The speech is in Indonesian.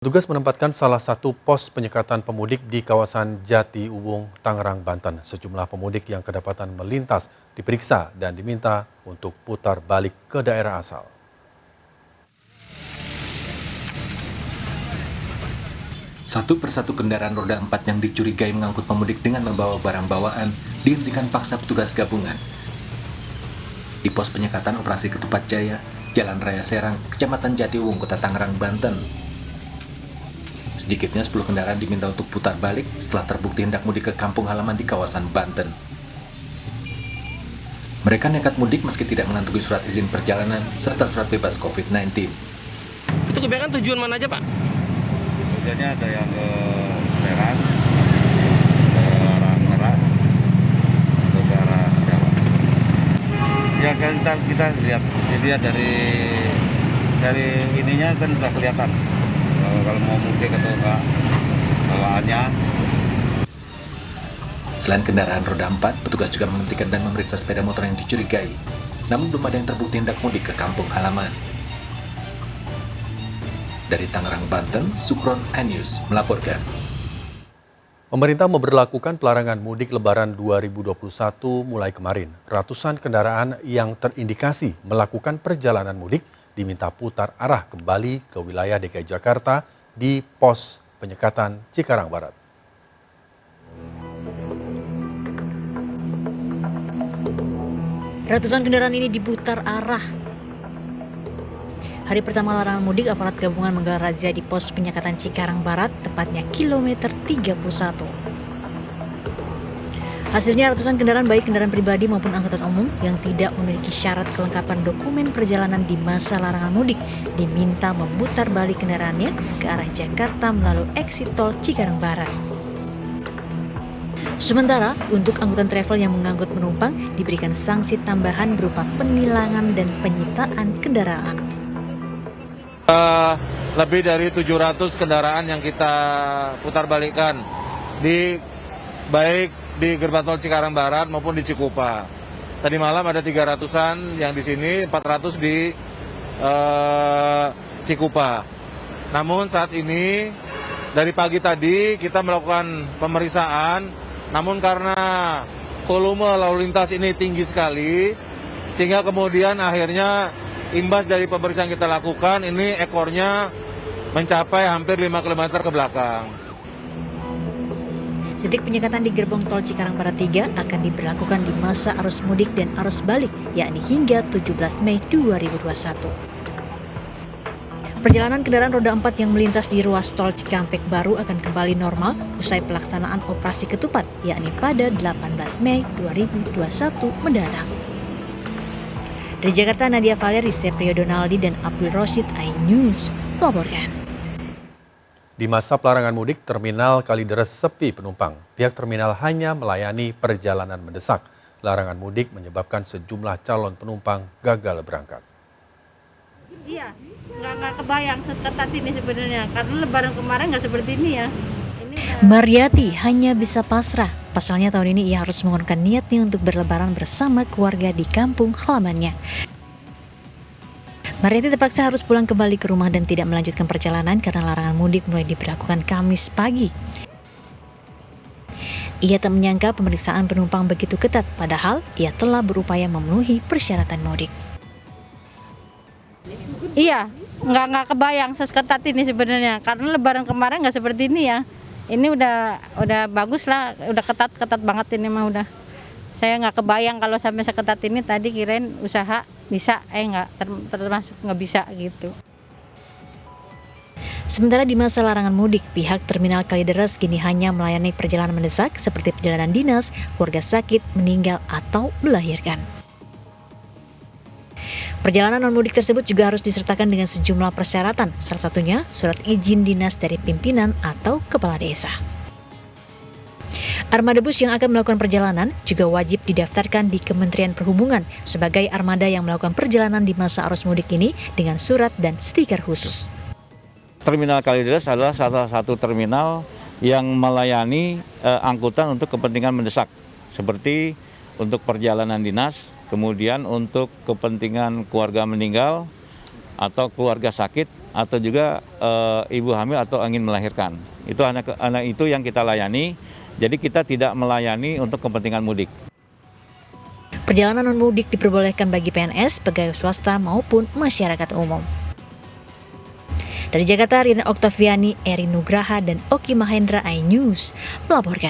Petugas menempatkan salah satu pos penyekatan pemudik di kawasan Jati Uwung, Tangerang, Banten. Sejumlah pemudik yang kedapatan melintas diperiksa dan diminta untuk putar balik ke daerah asal. Satu persatu kendaraan roda 4 yang dicurigai mengangkut pemudik dengan membawa barang bawaan dihentikan paksa petugas gabungan. Di pos penyekatan Operasi Ketupat Jaya, Jalan Raya Serang, Kecamatan Jati Uwung, Kota Tangerang, Banten. Sedikitnya 10 kendaraan diminta untuk putar balik setelah terbukti hendak mudik ke kampung halaman di kawasan Banten. Mereka nekat mudik meski tidak mengantongi surat izin perjalanan serta surat bebas COVID-19. Itu kebanyakan tujuan mana aja, Pak? Tujuannya ada yang ke Serang, ke arah Merak, atau ke arah Jawa. Ya kan kita lihat, dilihat dari ininya kan sudah kelihatan. Kalau mau mudik atau enggak bawaannya. Selain kendaraan roda 4, petugas juga menghentikan dan memeriksa sepeda motor yang dicurigai. Namun belum ada yang terbukti hendak mudik ke kampung halaman. Dari Tangerang, Banten, Sukron News melaporkan. Pemerintah memberlakukan pelarangan mudik Lebaran 2021 mulai kemarin. Ratusan kendaraan yang terindikasi melakukan perjalanan mudik diminta putar arah kembali ke wilayah DKI Jakarta di pos penyekatan Cikarang Barat. Ratusan kendaraan ini diputar arah. Hari pertama larangan mudik, aparat gabungan menggelar razia di pos penyekatan Cikarang Barat, tepatnya kilometer 31. Hasilnya ratusan kendaraan baik kendaraan pribadi maupun angkutan umum yang tidak memiliki syarat kelengkapan dokumen perjalanan di masa larangan mudik diminta memutar balik kendaraannya ke arah Jakarta melalui eksit tol Cikarang Barat. Sementara untuk angkutan travel yang mengangkut penumpang diberikan sanksi tambahan berupa penilangan dan penyitaan kendaraan. Lebih dari 700 kendaraan yang kita putar balikan baik di gerbang tol Cikarang Barat maupun di Cikupa. Tadi malam ada 300-an yang di sini, 400 di Cikupa. Namun saat ini dari pagi tadi kita melakukan pemeriksaan, namun karena volume lalu lintas ini tinggi sekali, sehingga kemudian akhirnya imbas dari pemeriksaan kita lakukan, ini ekornya mencapai hampir 5 km ke belakang. Titik penyekatan di gerbong tol Cikarang Barat 3 akan diberlakukan di masa arus mudik dan arus balik, yakni hingga 17 Mei 2021. Perjalanan kendaraan roda 4 yang melintas di ruas tol Cikampek Baru akan kembali normal usai pelaksanaan operasi ketupat, yakni pada 18 Mei 2021 mendatang. Dari Jakarta, Nadia Valeri, Seprio Donaldi, dan Abdul Roshid, iNews melaporkan. Di masa pelarangan mudik, Terminal Kalideres sepi penumpang. Pihak terminal hanya melayani perjalanan mendesak. Larangan mudik menyebabkan sejumlah calon penumpang gagal berangkat. Iya, nggak kebayang seketat ini sebenarnya. Karena Lebaran kemarin nggak seperti ini ya. Mariati hanya bisa pasrah. Pasalnya tahun ini ia harus mengurungkan niatnya untuk berlebaran bersama keluarga di kampung halamannya. Mariati terpaksa harus pulang kembali ke rumah dan tidak melanjutkan perjalanan karena larangan mudik mulai diberlakukan Kamis pagi. Ia tak menyangka pemeriksaan penumpang begitu ketat, padahal ia telah berupaya memenuhi persyaratan mudik. Iya, nggak kebayang seketat ini sebenarnya. Karena Lebaran kemarin nggak seperti ini ya. Ini udah bagus lah, udah ketat banget ini mah udah. Saya nggak kebayang kalau sampai seketat ini, tadi kirain usaha bisa, nggak termasuk nggak bisa gitu. Sementara di masa larangan mudik, pihak Terminal Kalideres kini hanya melayani perjalanan mendesak seperti perjalanan dinas, keluarga sakit, meninggal, atau melahirkan. Perjalanan non-mudik tersebut juga harus disertakan dengan sejumlah persyaratan, salah satunya surat izin dinas dari pimpinan atau kepala desa. Armada bus yang akan melakukan perjalanan juga wajib didaftarkan di Kementerian Perhubungan sebagai armada yang melakukan perjalanan di masa arus mudik ini dengan surat dan stiker khusus. Terminal Kalideres adalah salah satu terminal yang melayani angkutan untuk kepentingan mendesak, seperti untuk perjalanan dinas, kemudian untuk kepentingan keluarga meninggal atau keluarga sakit, atau juga ibu hamil atau ingin melahirkan. Itu anak itu yang kita layani. Jadi kita tidak melayani untuk kepentingan mudik. Perjalanan non-mudik diperbolehkan bagi PNS, pegawai swasta maupun masyarakat umum. Dari Jakarta, Rina Oktaviani, Eri Nugraha, dan Oki Mahendra iNews melaporkan.